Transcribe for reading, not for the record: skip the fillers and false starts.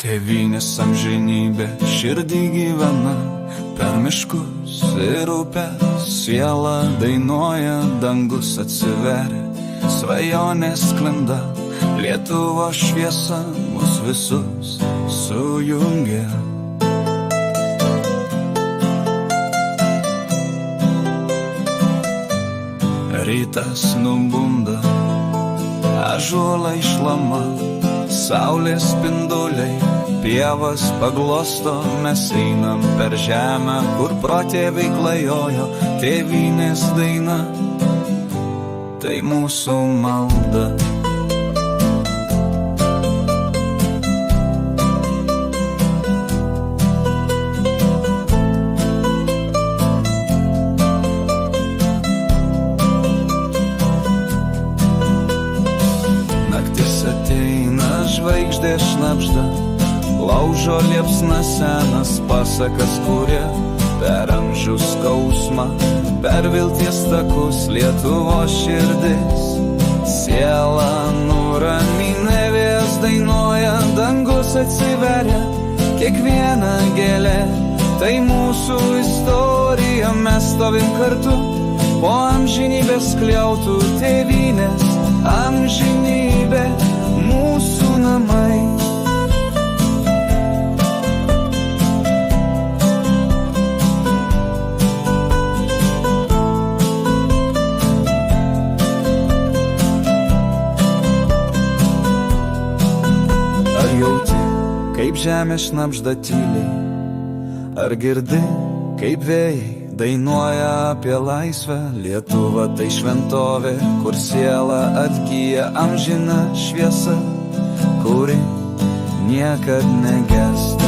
Tėvynės amžinybė širdį gyvena, per miškus ir upes siela dainuoja, dangus atsiveria, svajonės sklinda, Lietuvos šviesa mus visus sujungia. Rytas nubunda, ąžuolai šlama, saulės spinduliai, pievas paglosto, mes einam per žemę, kur protėviai klajojo, tėvynės daina, tai mūsų malda. Žvaigždė šnabžda, laužo liepsna senas pasakas kuria, per amžių skausmą, per vilties takus Lietuvos širdis. Siela nuraminė, vėjas dainuoja, dangus atsiveria, kiekviena gėlė, tai mūsų istorija, mes stovim kartu, po amžinybės skliautų, tėvynės amžinybė, mūsų namai. Ar jauti, kaip žemė šnabžda tyliai, ar girdi, kaip vėjai dainuoja apie laisvę? Lietuva tai šventovė, kur siela atgyja, amžina šviesa, kuri niekad negęsta.